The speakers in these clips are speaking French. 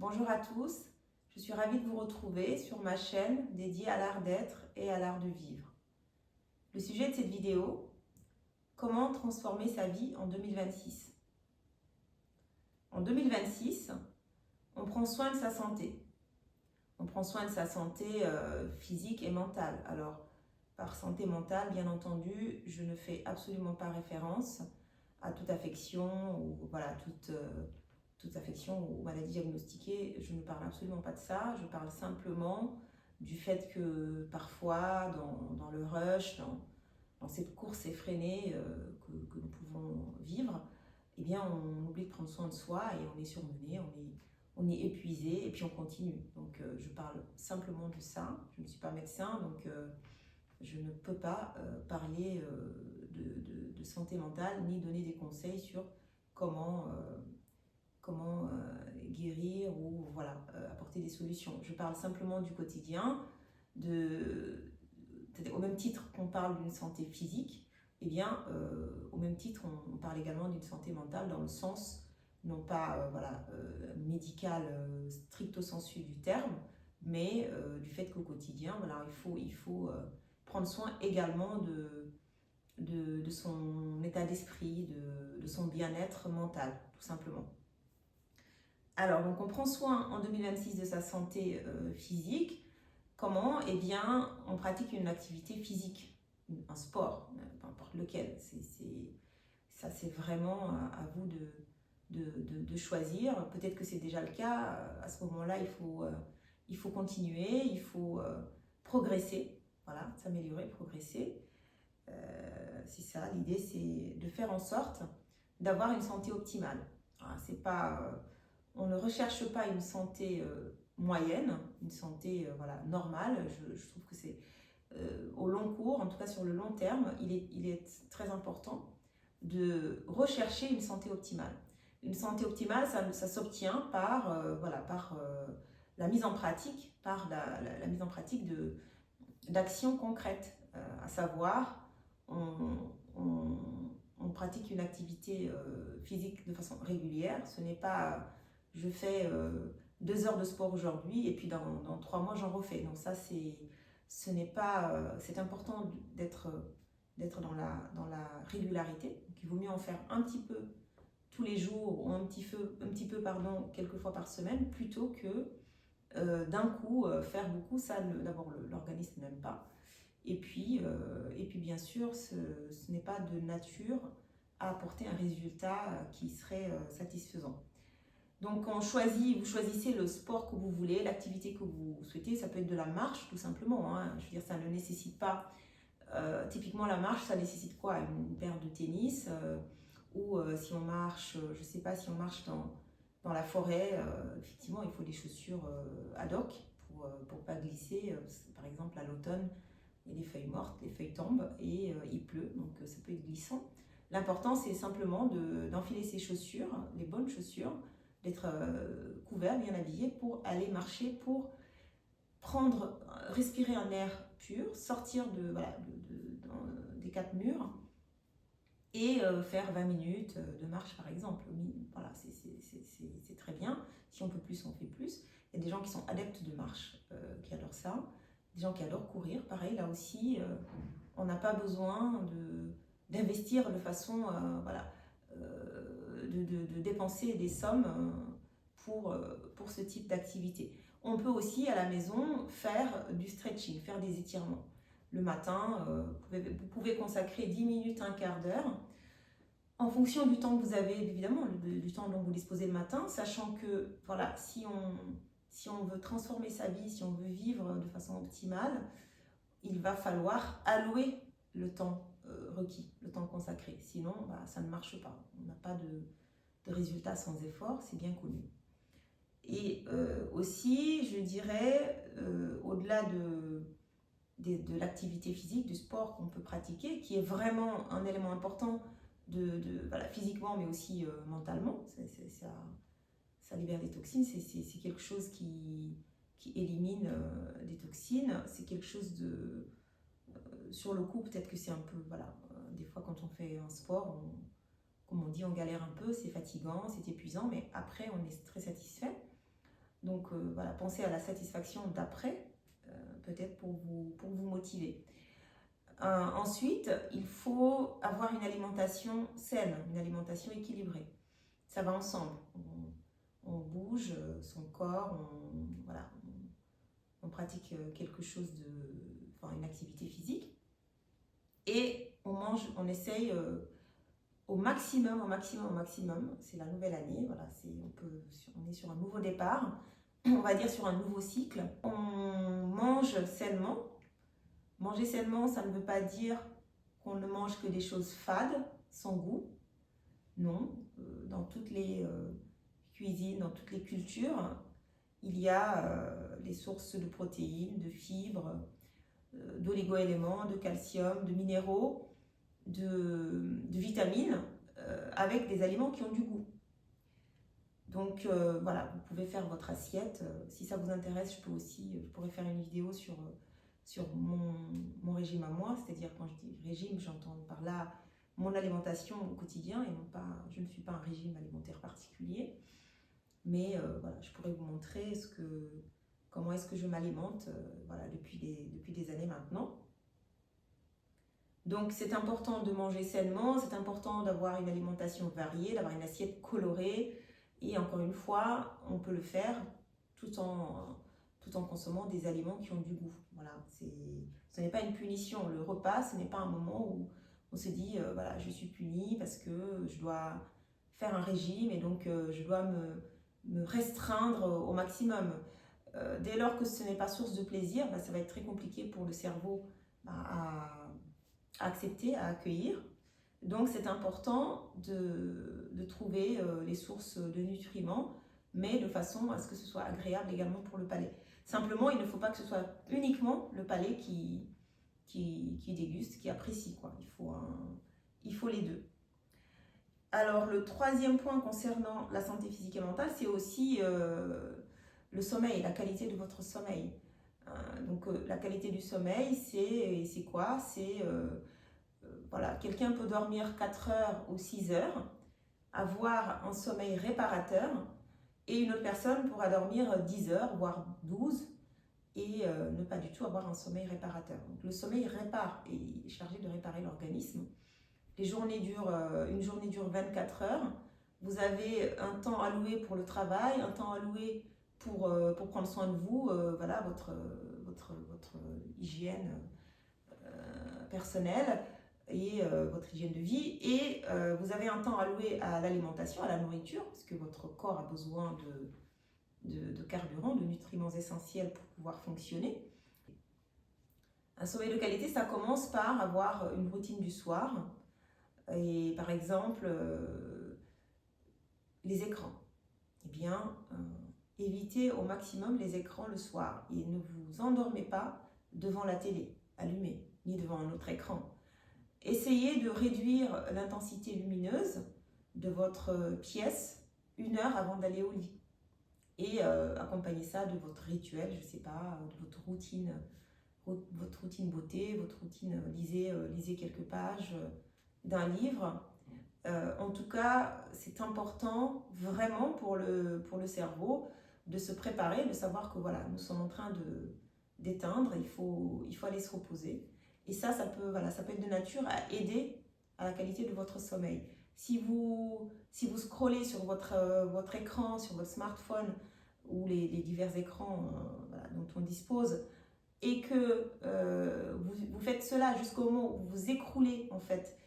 Bonjour à tous, je suis ravie de vous retrouver sur ma chaîne dédiée à l'art d'être et à l'art de vivre. Le sujet de cette vidéo, comment transformer sa vie en 2026. En 2026, on prend soin de sa santé. On prend soin de sa santé physique et mentale. Alors, par santé mentale, bien entendu, je ne fais absolument pas référence à toute affection ou voilà, toute affection ou maladie diagnostiquée. Je ne parle absolument pas de ça. Je parle simplement du fait que parfois, dans le rush, dans cette course effrénée que nous pouvons vivre, eh bien, on oublie de prendre soin de soi et on est surmené, on est épuisé et puis on continue. Donc, je parle simplement de ça. Je ne suis pas médecin, donc je ne peux pas parler de santé mentale ni donner des conseils sur comment guérir ou voilà, apporter des solutions. Je parle simplement du quotidien, au même titre qu'on parle d'une santé physique, eh bien, au même titre, on parle également d'une santé mentale dans le sens, non pas médical stricto sensu du terme, mais du fait qu'au quotidien, voilà, il faut prendre soin également de son état d'esprit, de son bien-être mental, tout simplement. Alors, donc on prend soin en 2026 de sa santé physique. Comment? Eh bien, on pratique une activité physique, un sport, peu importe lequel. Ça, c'est vraiment à vous de choisir. Peut-être que c'est déjà le cas. À ce moment-là, il faut continuer, il faut progresser, voilà, s'améliorer, progresser. C'est ça, l'idée, c'est de faire en sorte d'avoir une santé optimale. Voilà, c'est pas, on ne recherche pas une santé moyenne, une santé voilà, normale. Je trouve que c'est au long cours, en tout cas sur le long terme, il est très important de rechercher une santé optimale. Une santé optimale, ça s'obtient par, la mise en pratique, par la mise en pratique d'actions concrètes, à savoir, on pratique une activité physique de façon régulière. Ce n'est pas je fais 2 heures de sport aujourd'hui et puis dans 3 mois j'en refais. Donc ça, ce n'est pas, c'est important d'être dans la régularité. Donc il vaut mieux en faire un petit peu tous les jours ou un petit peu pardon, quelques fois par semaine plutôt que d'un coup faire beaucoup. Ça, d'abord, l'organisme n'aime pas. Et puis bien sûr, ce n'est pas de nature à apporter un résultat qui serait satisfaisant. Donc vous choisissez le sport que vous voulez, l'activité que vous souhaitez. Ça peut être de la marche tout simplement, hein. Je veux dire, ça ne nécessite pas, typiquement la marche, ça nécessite quoi? Une paire de tennis ou si on marche, je ne sais pas, si on marche dans la forêt, effectivement il faut des chaussures ad hoc pour ne pas glisser. Par exemple à l'automne, il y a des feuilles mortes, les feuilles tombent et il pleut, donc ça peut être glissant. L'important, c'est simplement d'enfiler ses chaussures, les bonnes chaussures, d'être couvert, bien habillé pour aller marcher, pour respirer un air pur, sortir des 4 murs et faire 20 minutes de marche par exemple. Voilà, c'est très bien. Si on peut plus, on fait plus. Il y a des gens qui sont adeptes de marche, qui adorent ça. Des gens qui adorent courir, pareil, là aussi, on n'a pas besoin d'investir de façon, de dépenser des sommes pour ce type d'activité. On peut aussi à la maison faire du stretching, faire des étirements. Le matin, vous pouvez consacrer 10 minutes, un quart d'heure, en fonction du temps que vous avez, évidemment, du temps dont vous disposez le matin, sachant que voilà, si on veut transformer sa vie, si on veut vivre de façon optimale, il va falloir allouer le temps requis, le temps consacré. Sinon, ça ne marche pas. On n'a pas de résultat sans effort, c'est bien connu. Et aussi, je dirais, au-delà de l'activité physique, du sport qu'on peut pratiquer, qui est vraiment un élément important physiquement, mais aussi mentalement, ça libère des toxines, c'est quelque chose qui élimine des toxines, c'est quelque chose sur le coup, peut-être que c'est un peu, des fois quand on fait un sport, comme on dit, on galère un peu, c'est fatigant, c'est épuisant, mais après on est très satisfait. Donc voilà, pensez à la satisfaction d'après, peut-être pour vous motiver. Ensuite, il faut avoir une alimentation saine, une alimentation équilibrée. Ça va ensemble. On bouge son corps, voilà, on pratique quelque chose enfin, une activité physique. Et on mange, on essaye au maximum, c'est la nouvelle année, voilà, on est sur un nouveau départ, on va dire sur un nouveau cycle. On mange sainement. Manger sainement, ça ne veut pas dire qu'on ne mange que des choses fades, sans goût. Non, dans toutes les cuisines, dans toutes les cultures, il y a les sources de protéines, de fibres, d'oligo-éléments, de calcium, de minéraux, de vitamines, avec des aliments qui ont du goût. Donc voilà, vous pouvez faire votre assiette. Si ça vous intéresse, je pourrais faire une vidéo sur mon régime à moi, c'est-à-dire quand je dis régime, j'entends par là mon alimentation au quotidien et non pas, je ne suis pas un régime alimentaire particulier, mais voilà, je pourrais vous montrer comment est-ce que je m'alimente voilà, depuis des années maintenant. Donc c'est important de manger sainement, c'est important d'avoir une alimentation variée, d'avoir une assiette colorée et encore une fois, on peut le faire tout en consommant des aliments qui ont du goût. Voilà, ce n'est pas une punition. Le repas, ce n'est pas un moment où on se dit voilà, je suis puni parce que je dois faire un régime et donc je dois me restreindre au maximum. Dès lors que ce n'est pas source de plaisir, ça va être très compliqué pour le cerveau à accepter, à accueillir. Donc c'est important de trouver les sources de nutriments, mais de façon à ce que ce soit agréable également pour le palais. Simplement, il ne faut pas que ce soit uniquement le palais qui déguste, qui apprécie, quoi. Il faut les deux. Alors, le troisième point concernant la santé physique et mentale, c'est aussi le sommeil, la qualité de votre sommeil. Donc, la qualité du sommeil, c'est quoi? C'est, voilà, quelqu'un peut dormir 4 heures ou 6 heures, avoir un sommeil réparateur, et une autre personne pourra dormir 10 heures, voire 12, et ne pas du tout avoir un sommeil réparateur. Donc le sommeil répare et est chargé de réparer l'organisme. Une journée dure 24 heures. Vous avez un temps alloué pour le travail, un temps alloué pour prendre soin de vous, voilà, votre hygiène personnelle et votre hygiène de vie. Et vous avez un temps alloué à l'alimentation, à la nourriture, parce que votre corps a besoin de carburant, de nutriments essentiels pour pouvoir fonctionner. Un sommeil de qualité, ça commence par avoir une routine du soir. Et par exemple, les écrans. Eh bien, évitez au maximum les écrans le soir. Et ne vous endormez pas devant la télé allumée, ni devant un autre écran. Essayez de réduire l'intensité lumineuse de votre pièce 1 heure avant d'aller au lit. Et accompagnez ça de votre rituel, je ne sais pas, de votre routine beauté, votre routine, lisez quelques pages d'un livre. En tout cas, c'est important vraiment pour le cerveau de se préparer, de savoir que voilà, nous sommes en train d'éteindre, il faut aller se reposer. Et ça peut être de nature à aider à la qualité de votre sommeil. Si vous scrollez sur votre écran, sur votre smartphone ou les divers écrans voilà, dont on dispose, et que vous faites cela jusqu'au moment où vous vous écroulez en fait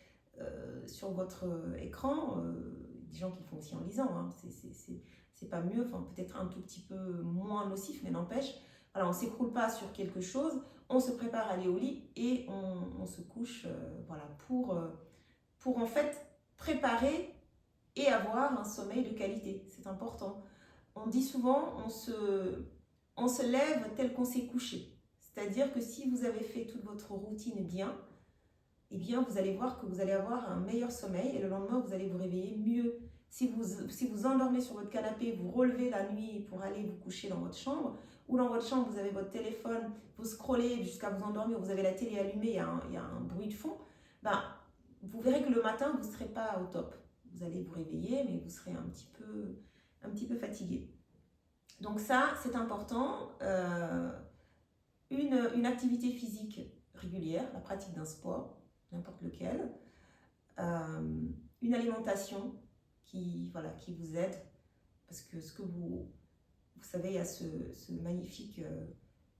sur votre écran, des gens qui font aussi en lisant, hein, c'est pas mieux, enfin peut-être un tout petit peu moins nocif, mais n'empêche, voilà, on ne s'écroule pas sur quelque chose, on se prépare à aller au lit et on se couche voilà, pour en fait préparer et avoir un sommeil de qualité. C'est important. On dit souvent, on se lève tel qu'on s'est couché. C'est-à-dire que si vous avez fait toute votre routine bien, eh bien vous allez voir que vous allez avoir un meilleur sommeil et le lendemain, vous allez vous réveiller mieux. Si vous endormez sur votre canapé, vous relevez la nuit pour aller vous coucher dans votre chambre, ou dans votre chambre, vous avez votre téléphone, vous scrollez jusqu'à vous endormir, vous avez la télé allumée, il y a un bruit de fond, ben, vous verrez que le matin, vous ne serez pas au top. Vous allez vous réveiller, mais vous serez un petit peu fatigué. Donc ça, c'est important. Une activité physique régulière, la pratique d'un sport, n'importe lequel. Une alimentation voilà, qui vous aide. Parce que vous savez, il y a ce magnifique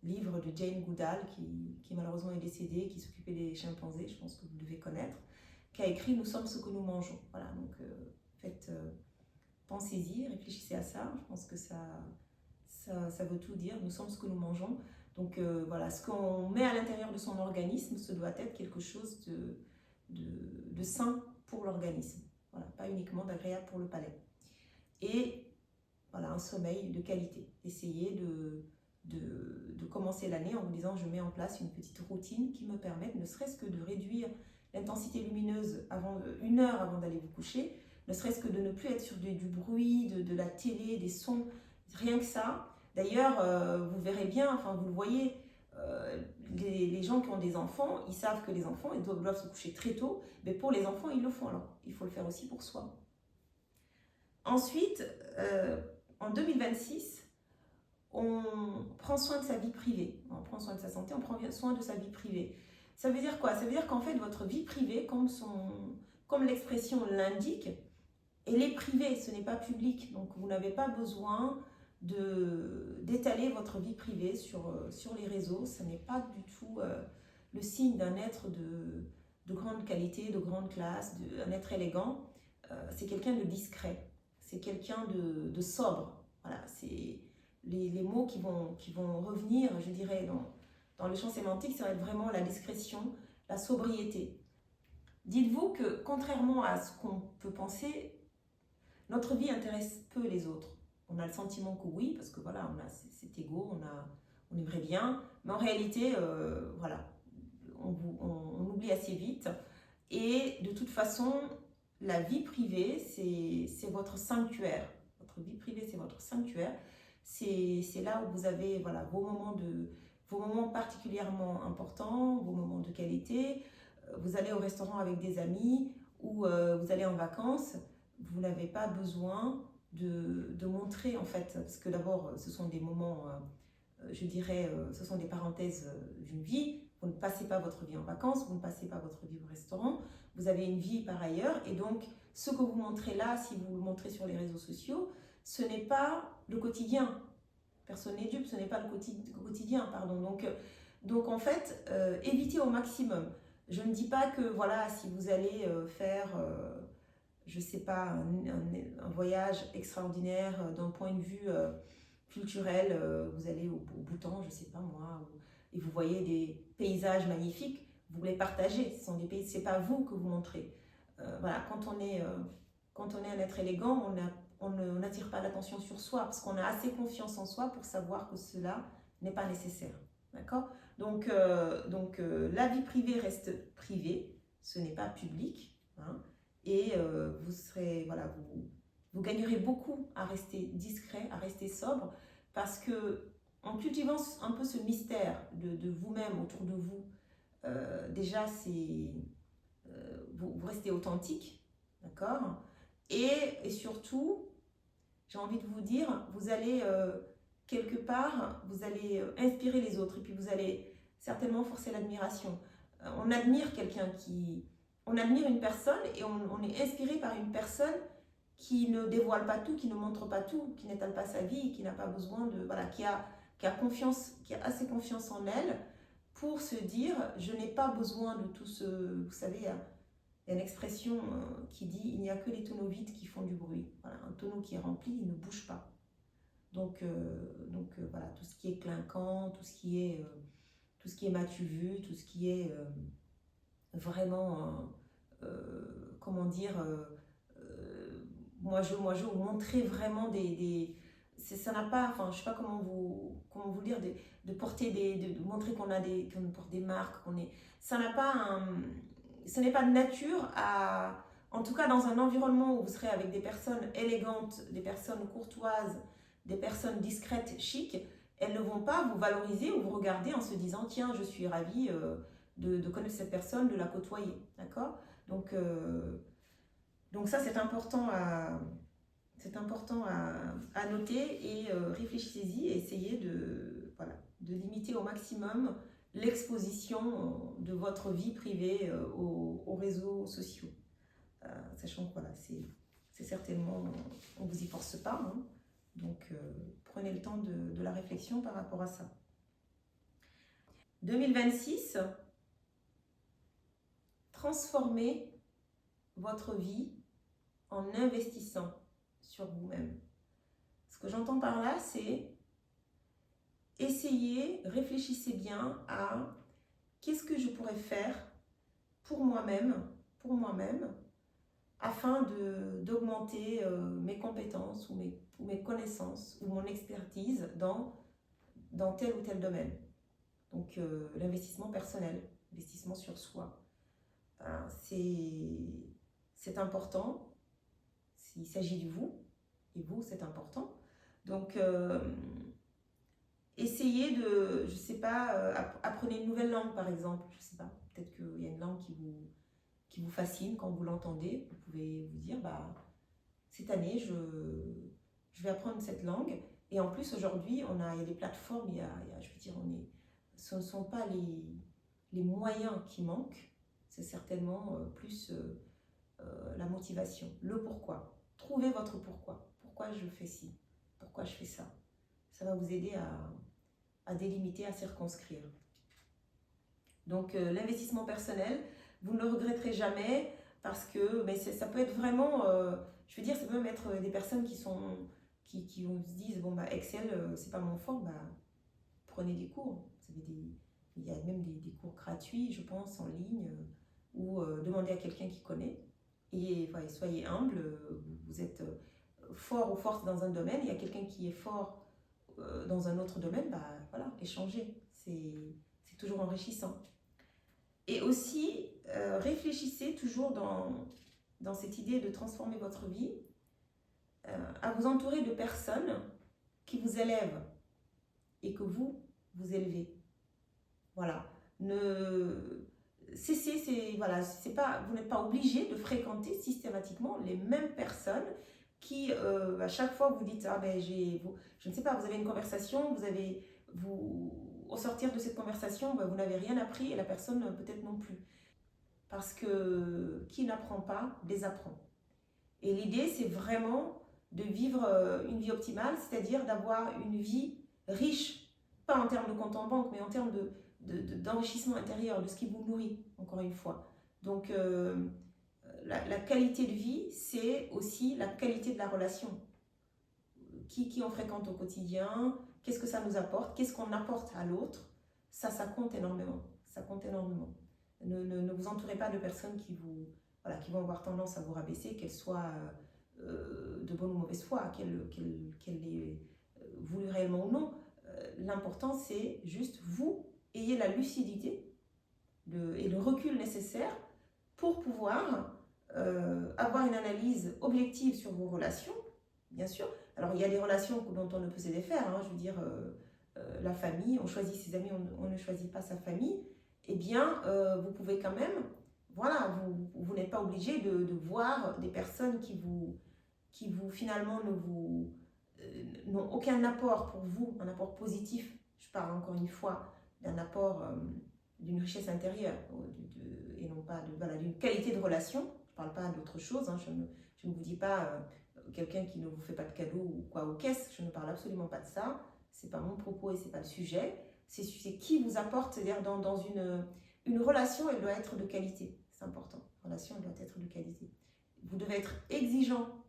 livre de Jane Goodall qui malheureusement est décédée, qui s'occupait des chimpanzés, je pense que vous devez connaître, qui a écrit « Nous sommes ce que nous mangeons ». Voilà, donc pensez-y, réfléchissez à ça. Je pense que ça veut tout dire. Nous sommes ce que nous mangeons. Donc voilà, ce qu'on met à l'intérieur de son organisme, ce doit être quelque chose de sain pour l'organisme. Voilà, pas uniquement d'agréable pour le palais. Et voilà, un sommeil de qualité. Essayez de commencer l'année en vous disant je mets en place une petite routine qui me permette ne serait-ce que de réduire l'intensité lumineuse une heure avant d'aller vous coucher, ne serait-ce que de ne plus être sur du bruit, de la télé, des sons, rien que ça. D'ailleurs, vous verrez bien, enfin vous le voyez, les gens qui ont des enfants, ils savent que les enfants ils doivent se coucher très tôt, mais pour les enfants, ils le font. Alors, il faut le faire aussi pour soi. Ensuite, en 2026, on prend soin de sa vie privée, on prend soin de sa santé, on prend soin de sa vie privée. Ça veut dire quoi? Ça veut dire qu'en fait, votre vie privée, comme l'expression l'indique, elle est privée, ce n'est pas public. Donc, vous n'avez pas besoin d'étaler votre vie privée sur les réseaux. Ce n'est pas du tout le signe d'un être de grande qualité, de grande classe, d'un être élégant. C'est quelqu'un de discret, c'est quelqu'un de sobre. Voilà, c'est les mots qui vont revenir, je dirais, dans le champ sémantique, ça va être vraiment la discrétion, la sobriété. Dites-vous que, contrairement à ce qu'on peut penser, notre vie intéresse peu les autres. On a le sentiment que oui, parce que voilà, on a cet ego, on aimerait bien, mais en réalité, voilà, on oublie assez vite. Et de toute façon, la vie privée, c'est votre sanctuaire. Votre vie privée, c'est votre sanctuaire. C'est là où vous avez voilà, vos moments particulièrement importants, vos moments de qualité. Vous allez au restaurant avec des amis ou vous allez en vacances. Vous n'avez pas besoin de montrer, en fait, parce que d'abord, ce sont des moments, je dirais, ce sont des parenthèses d'une vie. Vous ne passez pas votre vie en vacances, vous ne passez pas votre vie au restaurant. Vous avez une vie par ailleurs, et donc ce que vous montrez là, si vous le montrez sur les réseaux sociaux, ce n'est pas le quotidien. Personne n'est dupe, ce n'est pas le quotidien, pardon. Donc en fait, évitez au maximum. Je ne dis pas que voilà, si vous allez faire, je ne sais pas, un voyage extraordinaire d'un point de vue culturel, vous allez au Bhoutan, je ne sais pas moi, et vous voyez des paysages magnifiques, vous les partagez, ce sont des pays, c'est pas vous que vous montrez. Voilà, quand on est un être élégant, on n'attire pas l'attention sur soi, parce qu'on a assez confiance en soi pour savoir que cela n'est pas nécessaire. D'accord? Donc, la vie privée reste privée, ce n'est pas public, hein, et vous serez, voilà, vous gagnerez beaucoup à rester discret, à rester sobre, parce que en cultivant un peu ce mystère de vous-même autour de vous, déjà vous restez authentique, d'accord? Et surtout, j'ai envie de vous dire, vous allez quelque part, vous allez inspirer les autres, et puis vous allez certainement forcer l'admiration. On admire on admire une personne, et on est inspiré par une personne qui ne dévoile pas tout, qui ne montre pas tout, qui n'étale pas sa vie, qui n'a pas besoin de, voilà, qui a confiance, qui a assez confiance en elle pour se dire, je n'ai pas besoin de tout ce, vous savez, il y a une expression qui dit, il n'y a que les tonneaux vides qui font du bruit. Voilà, un tonneau qui est rempli, il ne bouge pas. Donc voilà, tout ce qui est clinquant, tout ce qui est m'as-tu vu, tout ce qui est vraiment, comment dire, moi je vous montrer vraiment ça n'a pas, enfin je sais pas comment vous dire, de porter de montrer qu'on porte des marques, ça n'a pas ce n'est pas de nature en tout cas dans un environnement où vous serez avec des personnes élégantes, des personnes courtoises, des personnes discrètes, chic, elles ne vont pas vous valoriser ou vous regarder en se disant tiens, je suis ravie de connaître cette personne, de la côtoyer, d'accord? Donc ça c'est important C'est important à noter et réfléchissez-y et essayez voilà, de limiter au maximum l'exposition de votre vie privée aux réseaux sociaux. Sachant que voilà, c'est certainement, on ne vous y force pas, hein, donc prenez le temps de la réflexion par rapport à ça. 2026, transformez votre vie en investissant sur vous-même. Ce que j'entends par là, c'est essayez, réfléchissez bien à qu'est-ce que je pourrais faire pour moi-même, afin d'augmenter mes compétences ou mes connaissances ou mon expertise dans tel ou tel domaine. Donc l'investissement personnel, l'investissement sur soi, c'est important. Il s'agit de vous, et vous, c'est important. Donc, essayez de, je ne sais pas, apprenez une nouvelle langue, par exemple. Je ne sais pas, peut-être qu'il y a une langue qui vous fascine quand vous l'entendez. Vous pouvez vous dire, cette année, je vais apprendre cette langue. Et en plus, aujourd'hui, il y a des plateformes, je veux dire, ce ne sont pas les moyens qui manquent, c'est certainement plus la motivation, le pourquoi. Trouvez votre pourquoi. Pourquoi je fais ci? Pourquoi je fais ça? Ça va vous aider à délimiter, à circonscrire. Donc l'investissement personnel, vous ne le regretterez jamais parce que ça peut être vraiment, je veux dire, ça peut même être des personnes qui se disent, bon Excel, c'est pas mon fort, prenez des cours. Il y a même des cours gratuits, je pense, en ligne, ou demandez à quelqu'un qui connaît. Et soyez humble, vous êtes fort ou forte dans un domaine, il y a quelqu'un qui est fort dans un autre domaine, voilà, échangez, c'est toujours enrichissant. Et aussi, réfléchissez toujours dans cette idée de transformer votre vie, à vous entourer de personnes qui vous élèvent et que vous élevez. Voilà. Vous n'êtes pas obligé de fréquenter systématiquement les mêmes personnes qui, à chaque fois, vous dites, je ne sais pas, vous avez une conversation, au sortir de cette conversation, vous n'avez rien appris et la personne peut-être non plus. Parce que qui n'apprend pas, désapprend. Et l'idée, c'est vraiment de vivre une vie optimale, c'est-à-dire d'avoir une vie riche, pas en termes de compte en banque, mais en termes d'enrichissement intérieur, de ce qui vous nourrit, encore une fois. Donc, la qualité de vie, c'est aussi la qualité de la relation. Qui on fréquente au quotidien, qu'est-ce que ça nous apporte, qu'est-ce qu'on apporte à l'autre, ça compte énormément. Ça compte énormément. Ne vous entourez pas de personnes qui vont avoir tendance à vous rabaisser, qu'elles soient de bonne ou mauvaise foi, qu'elles l'aient voulu réellement ou non. L'important, c'est juste vous ayez la lucidité et le recul nécessaire pour pouvoir avoir une analyse objective sur vos relations, bien sûr. Alors, il y a des relations dont on ne peut se défaire, hein, je veux dire, la famille, on choisit ses amis, on ne choisit pas sa famille. Eh bien, vous pouvez quand même, voilà, vous n'êtes pas obligé de voir des personnes qui vous finalement n'ont aucun apport pour vous, un apport positif. Je parle encore une fois d'un apport d'une richesse intérieure et non pas d'une qualité de relation. Je ne parle pas d'autre chose, hein, je ne vous dis pas quelqu'un qui ne vous fait pas de cadeau ou quoi aux caisses, je ne parle absolument pas de ça. Ce n'est pas mon propos et ce n'est pas le sujet. C'est qui vous apporte, c'est-à-dire dans une relation, elle doit être de qualité. C'est important. La relation, elle doit être de qualité. Vous devez être exigeant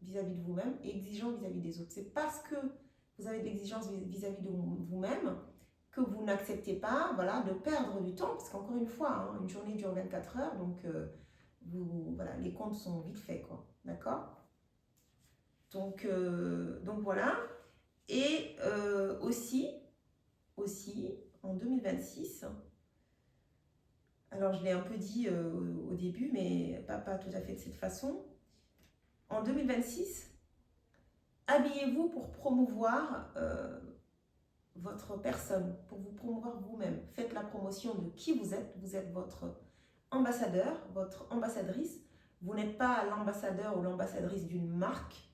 vis-à-vis de vous-même et exigeant vis-à-vis des autres. C'est parce que vous avez de l'exigence vis-à-vis de vous-même que vous n'acceptez pas, voilà, de perdre du temps, parce qu'encore une fois, hein, une journée dure 24 heures, donc les comptes sont vite faits, quoi. D'accord ? Donc voilà. Et aussi, en 2026, alors je l'ai un peu dit au début, mais pas tout à fait de cette façon. En 2026, habillez-vous pour promouvoir votre personne, pour vous promouvoir vous-même. Faites la promotion de qui vous êtes. Vous êtes votre ambassadeur, votre ambassadrice. Vous n'êtes pas l'ambassadeur ou l'ambassadrice d'une marque.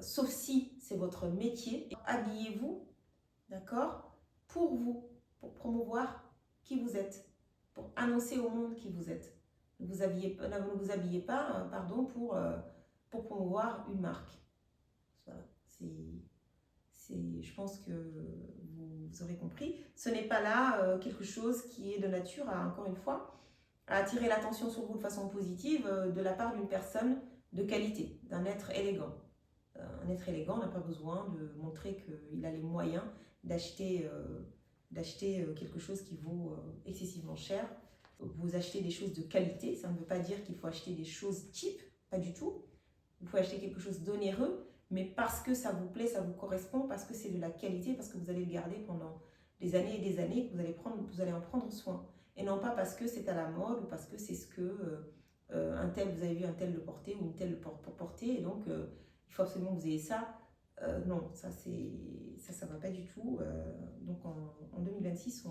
sauf si c'est votre métier. Habillez-vous, d'accord, pour vous, pour promouvoir qui vous êtes, pour annoncer au monde qui vous êtes. Ne vous habillez pas pardon, pour promouvoir une marque. Voilà, je pense que vous aurez compris. Ce n'est pas là quelque chose qui est de nature à, encore une fois, à attirer l'attention sur vous de façon positive de la part d'une personne de qualité, d'un être élégant. Un être élégant n'a pas besoin de montrer qu'il a les moyens d'acheter quelque chose qui vaut excessivement cher. Vous achetez des choses de qualité, ça ne veut pas dire qu'il faut acheter des choses cheap, pas du tout. Vous pouvez acheter quelque chose d'onéreux, mais parce que ça vous plaît, ça vous correspond, parce que c'est de la qualité, parce que vous allez le garder pendant des années et des années, que vous allez en prendre soin. Et non pas parce que c'est à la mode ou parce que c'est ce que un tel, vous avez vu un tel le porter ou une telle le porter, et donc il faut absolument que vous ayez ça. Non, ça ne va pas du tout. Donc en 2026,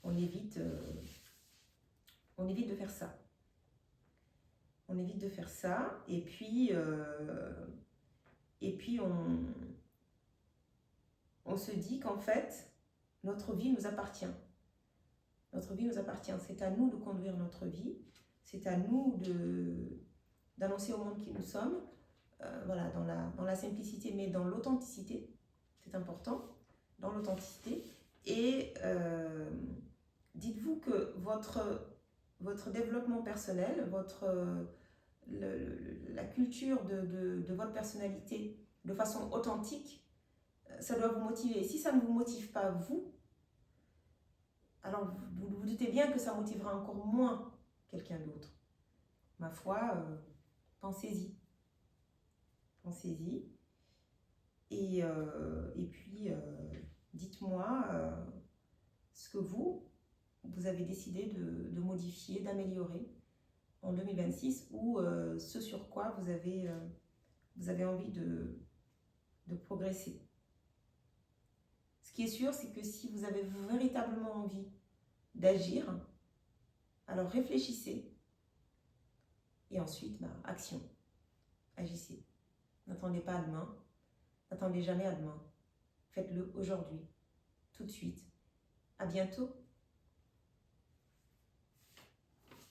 on évite de faire ça. On évite de faire ça. Et puis on se dit qu'en fait, notre vie nous appartient. Notre vie nous appartient. C'est à nous de conduire notre vie. C'est à nous d'annoncer au monde qui nous sommes. Voilà, dans la simplicité, mais dans l'authenticité. C'est important, dans l'authenticité. Et dites-vous que votre développement personnel, la culture de votre personnalité de façon authentique, ça doit vous motiver. Si ça ne vous motive pas, vous, alors vous doutez bien que ça motivera encore moins quelqu'un d'autre. Ma foi, pensez-y. Pensez-y. Et puis, dites-moi ce que vous avez décidé de modifier, d'améliorer en 2026 ou ce sur quoi vous avez envie de progresser. Ce qui est sûr, c'est que si vous avez véritablement envie d'agir, alors réfléchissez et ensuite, action. Agissez. N'attendez pas à demain. N'attendez jamais à demain. Faites-le aujourd'hui, tout de suite. À bientôt.